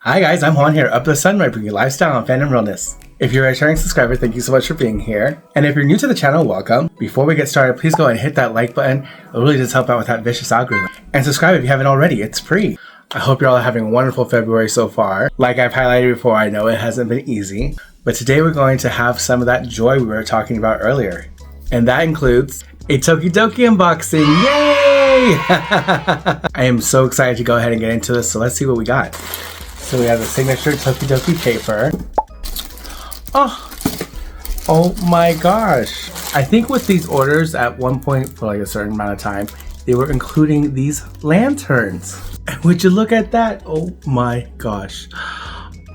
Hi guys, I'm Juan here, Up the Sun, bringing you lifestyle and fandom realness. If you're a returning subscriber, thank you so much for being here. And if you're new to the channel, welcome. Before we get started, please go ahead and hit that like button. It really does help out with that vicious algorithm. And subscribe if you haven't already, it's free. I hope you're all having a wonderful February so far. Like I've highlighted before, I know it hasn't been easy, but today we're going to have some of that joy we were talking about earlier. And that includes a Tokidoki unboxing, yay! I am so excited to go ahead and get into this, so let's see what we got. So we have the signature Tokidoki paper. Oh my gosh. I think with these orders at one point for like a certain amount of time, they were including these lanterns. And would you look at that? Oh my gosh.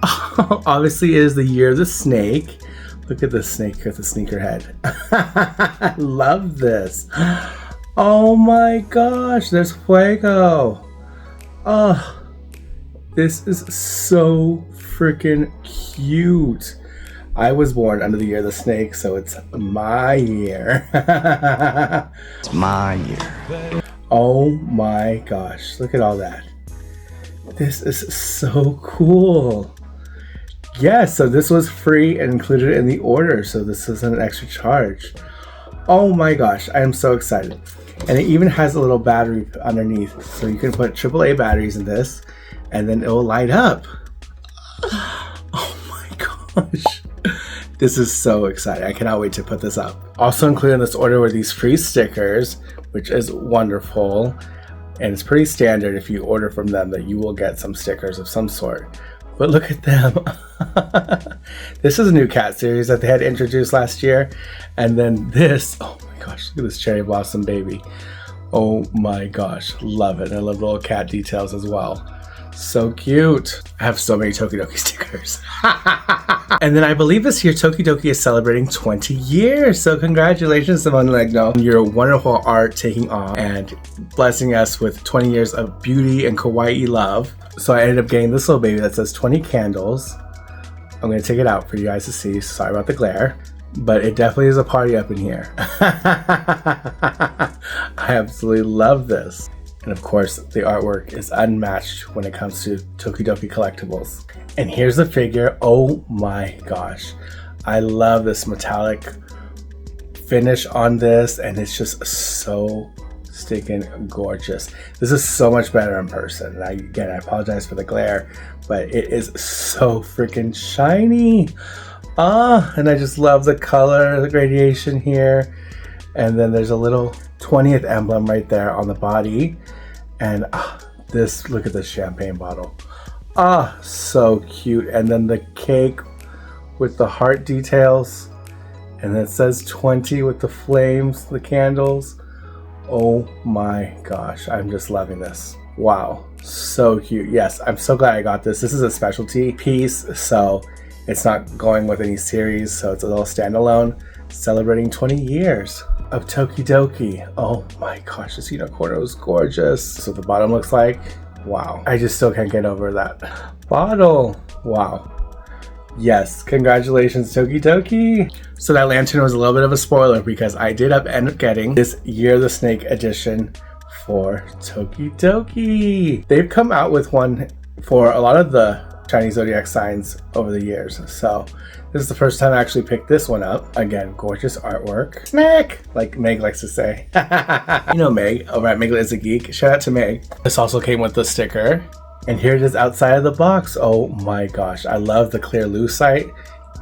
Obviously it is the year of the snake. Look at the snake with the sneaker head. I love this. Oh my gosh, there's Fuego. Oh. This is so freaking cute. I was born under the year of the snake, so it's my year. It's my year. Oh my gosh, look at all that. This is so cool. Yeah, so this was free and included in the order, so this isn't an extra charge. Oh my gosh, I am so excited. And it even has a little battery underneath, so you can put AAA batteries in this, and then it will light up. Oh my gosh. This is so exciting. I cannot wait to put this up. Also included in this order were these free stickers, which is wonderful. And it's pretty standard if you order from them that you will get some stickers of some sort. But look at them. This is a new cat series that they had introduced last year. And then this, oh my gosh, look at this cherry blossom baby. Oh my gosh, love it. I love the little cat details as well. So cute. I have so many Tokidoki stickers. And then I believe this year Tokidoki is celebrating 20 years. So congratulations, Simone Legno. Your wonderful art taking off and blessing us with 20 years of beauty and kawaii love. So I ended up getting this little baby that says 20 candles. I'm going to take it out for you guys to see. Sorry about the glare. But it definitely is a party up in here. I absolutely love this. And of course, the artwork is unmatched when it comes to Tokidoki collectibles. And here's the figure. Oh my gosh. I love this metallic finish on this, and it's just so stinking gorgeous. This is so much better in person. And I apologize for the glare, but it is so freaking shiny. And I just love the color, the gradation here. And then there's a little 20th emblem right there on the body. And this, look at this champagne bottle. So cute. And then the cake with the heart details. And then it says 20 with the flames, the candles. Oh my gosh, I'm just loving this. Wow, so cute. Yes, I'm so glad I got this. This is a specialty piece, so it's not going with any series, so it's a little standalone, celebrating 20 years of Tokidoki. Oh my gosh, this unicorn is gorgeous. So the bottom looks like, wow. I just still can't get over that bottle. Wow. Yes, congratulations Tokidoki. So that lantern was a little bit of a spoiler because I did end up getting this Year of the Snake edition for Tokidoki. They've come out with one for a lot of the Chinese zodiac signs over the years. So this is the first time I actually picked this one up. Again, gorgeous artwork. Snek, like Meg likes to say. You know Meg over at Meg is a Geek. Shout out to Meg. This also came with the sticker. And here it is outside of the box. Oh my gosh, I love the clear lucite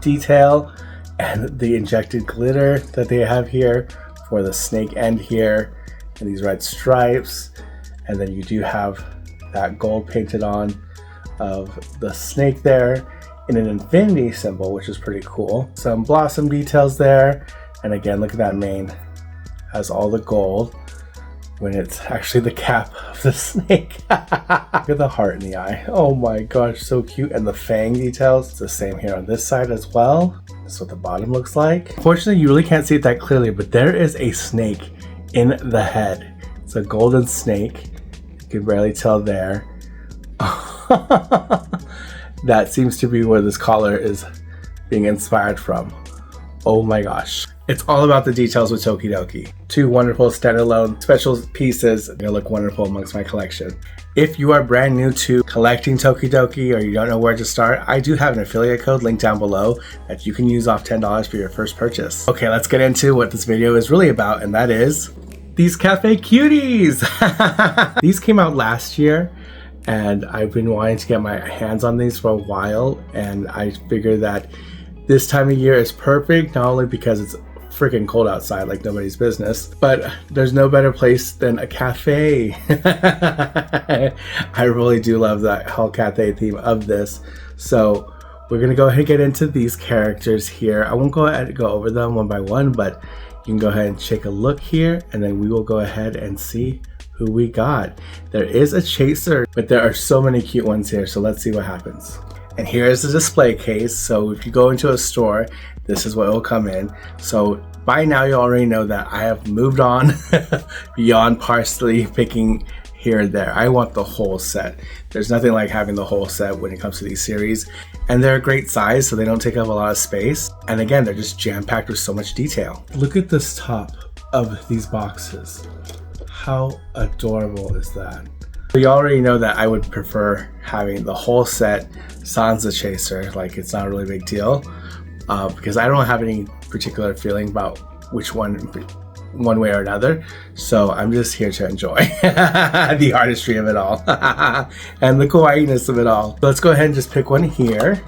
detail and the injected glitter that they have here for the snake end here and these red stripes. And then you do have that gold painted on of the snake there in an infinity symbol, which is pretty cool. Some blossom details there. And again, look at that mane. Has all the gold when it's actually the cap of the snake. Look at the heart in the eye. Oh my gosh, so cute. And the fang details, it's the same here on this side as well. That's what the bottom looks like. Unfortunately, you really can't see it that clearly, but there is a snake in the head. It's a golden snake. You can barely tell there. That seems to be where this collar is being inspired from. Oh my gosh. It's all about the details with Tokidoki. Two wonderful standalone special pieces that look wonderful amongst my collection. If you are brand new to collecting Tokidoki or you don't know where to start, I do have an affiliate code linked down below that you can use off $10 for your first purchase. Okay, let's get into what this video is really about, and that is these cafe cuties. These came out last year, and I've been wanting to get my hands on these for a while, and I figured that this time of year is perfect, not only because it's freaking cold outside like nobody's business, but there's no better place than a cafe. I really do love that whole cafe theme of this. So we're gonna go ahead and get into these characters here. I won't go ahead and go over them one by one, but you can go ahead and take a look here, and then we will go ahead and see who we got. There is a chaser, but there are so many cute ones here, so let's see what happens. And here is the display case. So if you go into a store, this is what will come in. So by now you already know that I have moved on beyond parsley picking here and there. I want the whole set. There's nothing like having the whole set when it comes to these series. And they're a great size, so they don't take up a lot of space. And again, they're just jam-packed with so much detail. Look at this top of these boxes. How adorable is that? So you already know that I would prefer having the whole set sans the chaser. Like, it's not a really big deal because I don't have any particular feeling about which one way or another. So I'm just here to enjoy the artistry of it all and the kawaii-ness of it all. Let's go ahead and just pick one here.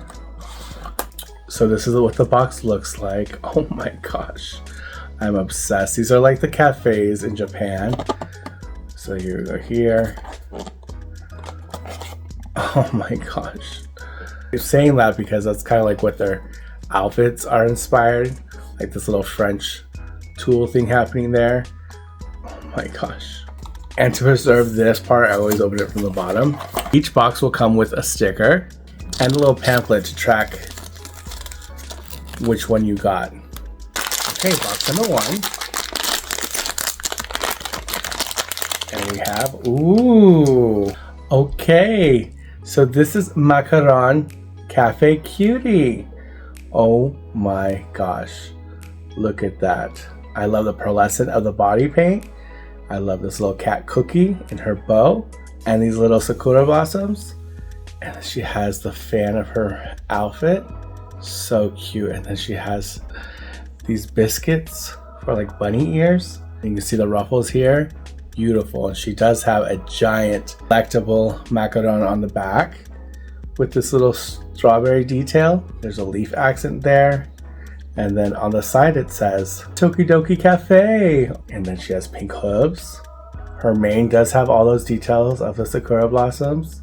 So this is what the box looks like. Oh my gosh, I'm obsessed. These are like the cafes in Japan. So here we go here. Oh my gosh. I'm saying that because that's kind of like what their outfits are inspired. Like this little French tool thing happening there. Oh my gosh. And to preserve this part, I always open it from the bottom. Each box will come with a sticker and a little pamphlet to track which one you got. Okay, box number one. And we have, ooh, okay. So this is Macaron Cafe Cutie. Oh my gosh, look at that. I love the pearlescent of the body paint. I love this little cat cookie in her bow and these little sakura blossoms. And she has the fan of her outfit. So cute. And then she has these biscuits for like bunny ears. You can see the ruffles here. Beautiful. And she does have a giant collectible macaron on the back with this little strawberry detail. There's a leaf accent there. And then on the side it says Tokidoki Cafe. And then she has pink hooves. Her mane does have all those details of the sakura blossoms.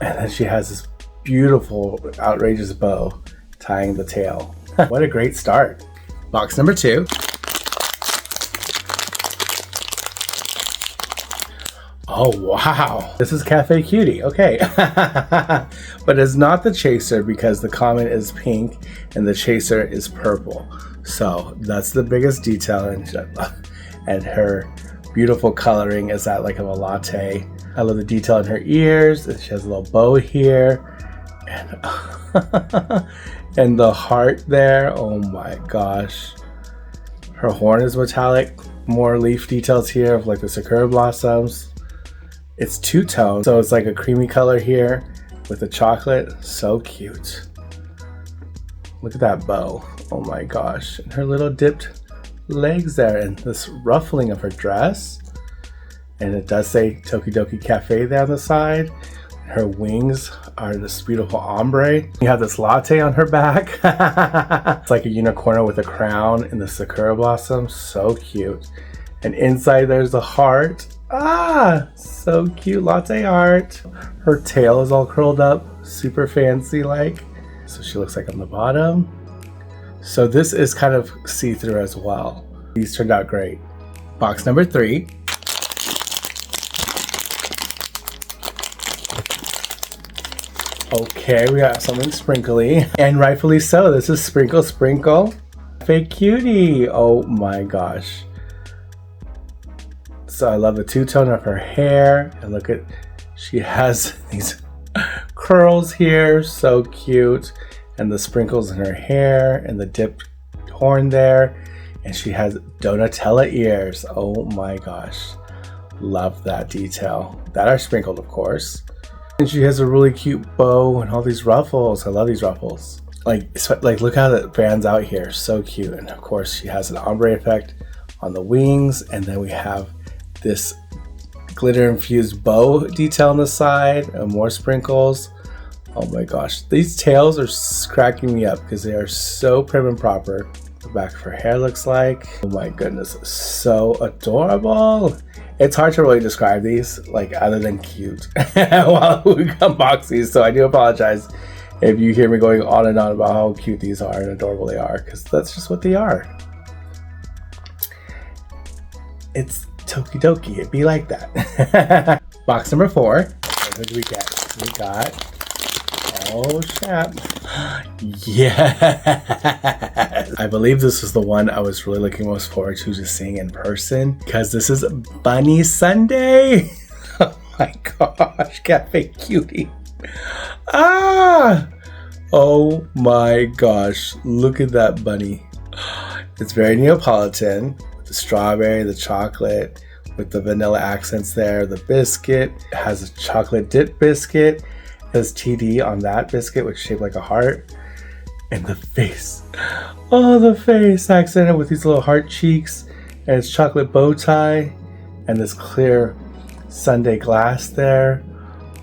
And then she has this beautiful, outrageous bow tying the tail. What a great start. Box number two. Oh wow, this is Cafe Cutie, okay. But it's not the chaser because the common is pink and the chaser is purple. So that's the biggest detail, and her beautiful coloring is that like of a latte. I love the detail in her ears, and she has a little bow here. And, and the heart there, oh my gosh. Her horn is metallic, more leaf details here of like the sakura blossoms. It's two-tone, so it's like a creamy color here with the chocolate. So cute. Look at that bow. Oh my gosh. And her little dipped legs there and this ruffling of her dress. And it does say Tokidoki Cafe there on the side. Her wings are this beautiful ombre. You have this latte on her back. It's like a unicorn with a crown and the sakura blossoms. So cute. And inside there's a heart. Ah, so cute, latte art. Her tail is all curled up, super fancy like. So she looks like on the bottom. So this is kind of see-through as well. These turned out great. Box number three. Okay, we got something sprinkly, and rightfully so. This is Sprinkle Sprinkle Cafe Cutie. Oh my gosh. So I love the two-tone of her hair, and look at, she has these curls here, so cute, and the sprinkles in her hair, and the dipped horn there. And she has Donatella ears. Oh my gosh. Love that detail. That are sprinkled, of course. And she has a really cute bow and all these ruffles. I love these ruffles. Like look how it fans out here. So cute. And of course she has an ombre effect on the wings. And then we have this glitter infused bow detail on the side and more sprinkles. Oh my gosh. These tails are cracking me up because they are so prim and proper. The back of her hair looks like. Oh my goodness. So adorable. It's hard to really describe these, like, other than cute while we unbox these. So I do apologize if you hear me going on and on about how cute these are and adorable they are, because that's just what they are. It's Tokidoki. It be like that. Box number 4. What do we get? We got, oh snap. Yeah. I believe this is the one I was really looking most forward to just seeing in person, because this is Bunny Sunday. Oh my gosh, Cafe Cutie. Ah! Oh my gosh, look at that bunny. It's very Neapolitan, with the strawberry, the chocolate, with the vanilla accents there. The biscuit has a chocolate dip biscuit. It has TD on that biscuit, which is shaped like a heart. And the face. Oh, the face accented with these little heart cheeks. And its chocolate bow tie. And this clear sundae glass there.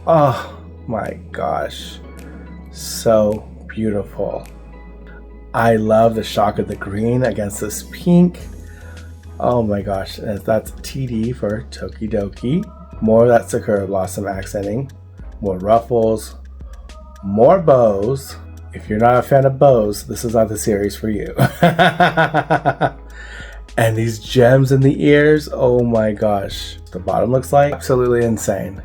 Oh my gosh. So beautiful. I love the shock of the green against this pink. Oh my gosh. And that's TD for Tokidoki. More of that Sakura Blossom accenting. More ruffles. More bows. If you're not a fan of bows, this is not the series for you. And these gems in the ears, oh my gosh. The bottom looks like absolutely insane.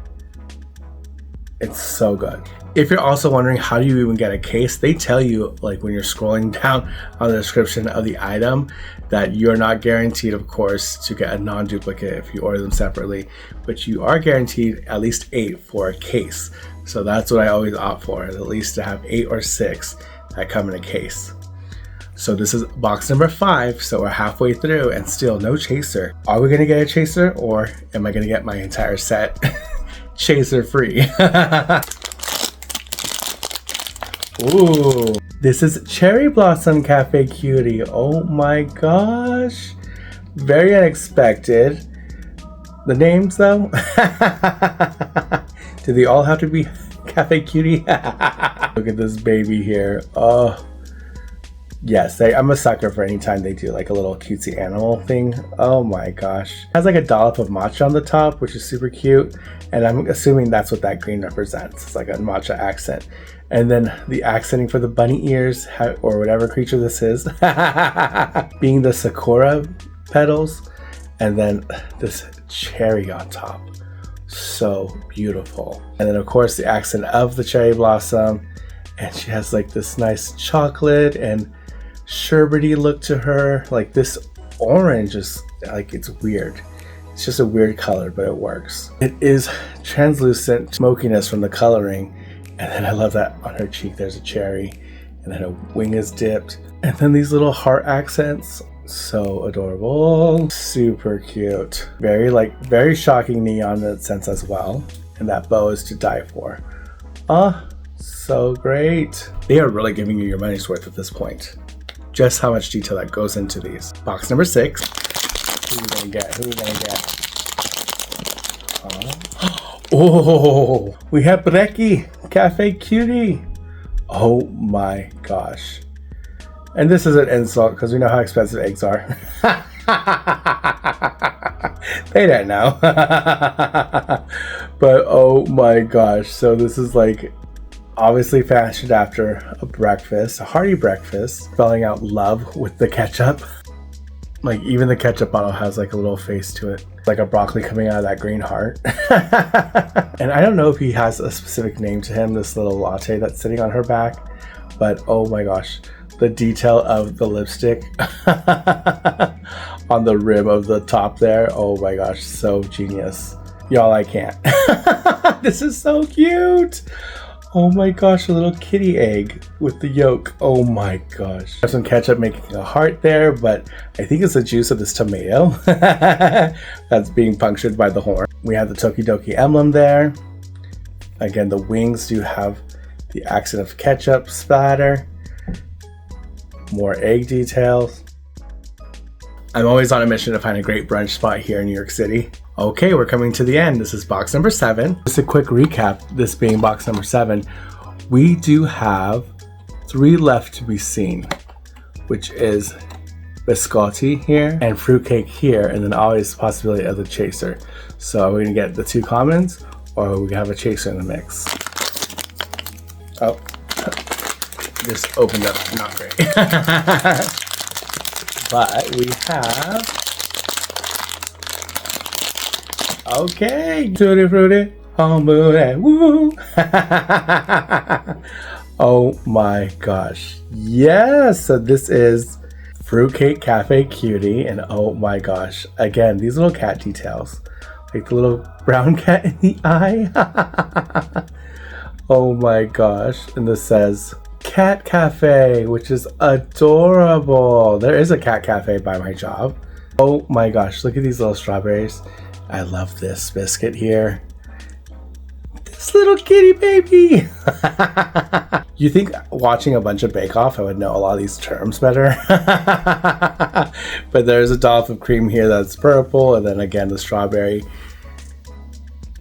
It's so good. If you're also wondering how do you even get a case, they tell you, like, when you're scrolling down on the description of the item, that you're not guaranteed, of course, to get a non-duplicate if you order them separately, but you are guaranteed at least 8 for a case. So that's what I always opt for, at least to have 8 or 6 that come in a case. So this is box number 5, so we're halfway through and still no chaser. Are we gonna get a chaser, or am I gonna get my entire set chaser free? Ooh, this is Cherry Blossom Cafe Cutie. Oh my gosh. Very unexpected. The names though? Do they all have to be Cafe Cutie? Look at this baby here. Oh, yes, I'm a sucker for any time they do like a little cutesy animal thing. Oh my gosh. It has like a dollop of matcha on the top, which is super cute. And I'm assuming that's what that green represents. It's like a matcha accent. And then the accenting for the bunny ears, or whatever creature this is, being the sakura petals. And then this cherry on top. So beautiful. And then of course the accent of the cherry blossom. And she has like this nice chocolate and sherbety look to her. Like this orange is like, it's weird. It's just a weird color, but it works. It is translucent smokiness from the coloring. And then I love that on her cheek there's a cherry. And then her wing is dipped. And then these little heart accents. So adorable. Super cute. Very shocking neon in that sense as well. And that bow is to die for. So great. They are really giving you your money's worth at this point. Just how much detail that goes into these. Box number 6. Who are we gonna get? Who are we gonna get? Oh, we have Brekkie Cafe Cutie. Oh my gosh. And this is an insult because we know how expensive eggs are. They don't know. But oh my gosh. So this is like obviously fashioned after a breakfast, a hearty breakfast, spelling out love with the ketchup. Like even the ketchup bottle has like a little face to it. Like a broccoli coming out of that green heart. And I don't know if he has a specific name to him, this little latte that's sitting on her back. But oh my gosh. The detail of the lipstick on the rim of the top there. Oh my gosh, so genius. Y'all, I can't. This is so cute. Oh my gosh, a little kitty egg with the yolk. Oh my gosh. There's some ketchup making a heart there, but I think it's the juice of this tomato that's being punctured by the horn. We have the Tokidoki emblem there. Again, the wings do have the accent of ketchup splatter. More egg details. I'm always on a mission to find a great brunch spot here in New York City. Okay, we're coming to the end. This is box number 7. Just a quick recap, this being box number 7. We do have 3 left to be seen, which is biscotti here and fruitcake here, and then always the possibility of the chaser. So are we gonna get the 2 commons, or we can have a chaser in the mix? Oh, just opened up, not great. But we have, okay, Tutti Frutti, Hombre, woo! Oh my gosh, yes! So this is Fruitcake Cafe Cutie, and oh my gosh, again, these little cat details, like the little brown cat in the eye. Oh my gosh, and this says Cat Cafe, which is adorable. There is a cat cafe by my job. Oh my gosh, look at these little strawberries. I love this biscuit here. This little kitty baby. You think watching a bunch of Bake Off I would know a lot of these terms better. But there's a dollop of cream here that's purple, and then again the strawberry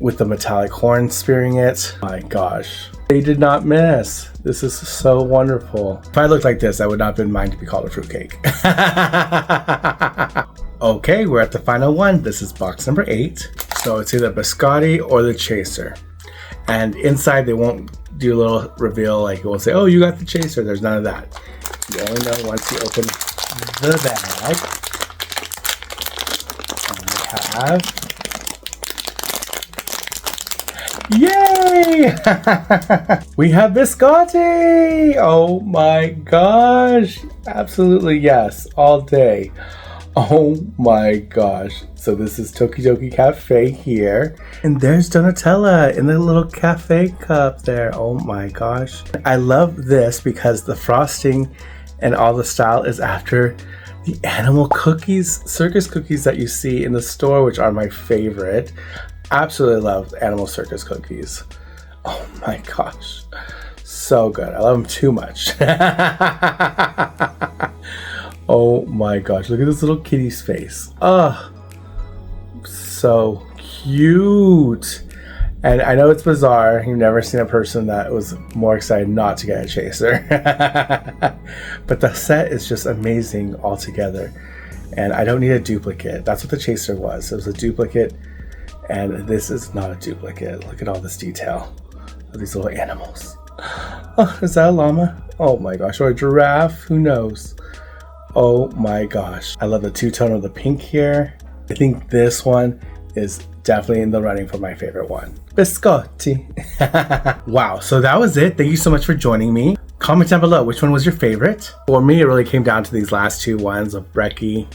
with the metallic horn spearing it. My gosh, they did not miss. This is so wonderful. If I looked like this, I would not have been mine to be called a fruitcake. Okay, we're at the final one. This is box number 8. So it's either biscotti or the chaser. And inside they won't do a little reveal, like it won't say, oh, you got the chaser. There's none of that. You only know once you open the bag. And we have, yay! We have biscotti! Oh my gosh. Absolutely yes, all day. Oh my gosh. So this is Tokidoki Cafe here. And there's Donatella in the little cafe cup there. Oh my gosh. I love this because the frosting and all the style is after the animal cookies, circus cookies that you see in the store, which are my favorite. Absolutely love animal circus cookies. Oh my gosh. So good. I love them too much. Oh my gosh. Look at this little kitty's face. Oh, so cute. And I know it's bizarre. You've never seen a person that was more excited not to get a chaser. But the set is just amazing altogether. And I don't need a duplicate. That's what the chaser was. It was a duplicate. And this is not a duplicate. Look at all this detail of these little animals. Oh, is that a llama? Oh my gosh. Or a giraffe? Who knows? Oh my gosh. I love the two-tone of the pink here. I think this one is definitely in the running for my favorite one. Biscotti. Wow, so that was it. Thank you so much for joining me. Comment down below which one was your favorite. For me, it really came down to these last 2 ones of Brecci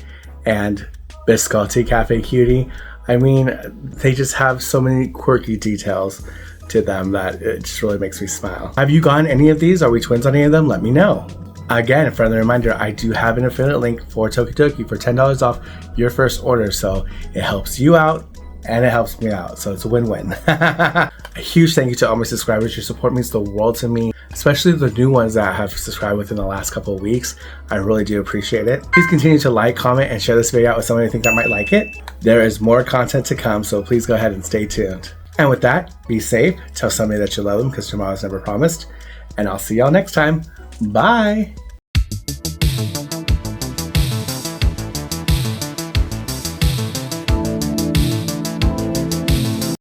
and Biscotti Cafe Cutie. I mean, they just have so many quirky details to them that it just really makes me smile. Have you gotten any of these? Are we twins on any of them? Let me know. Again, friendly reminder, I do have an affiliate link for Tokidoki for $10 off your first order, so it helps you out and it helps me out, so it's a win-win. A huge thank you to all my subscribers. Your support means the world to me, especially the new ones that have subscribed within the last couple of weeks. I really do appreciate it. Please continue to like, comment, and share this video out with someone you think that might like it. There is more content to come, so please go ahead and stay tuned. And with that, be safe, tell somebody that you love them because tomorrow's never promised, and I'll see y'all next time. Bye!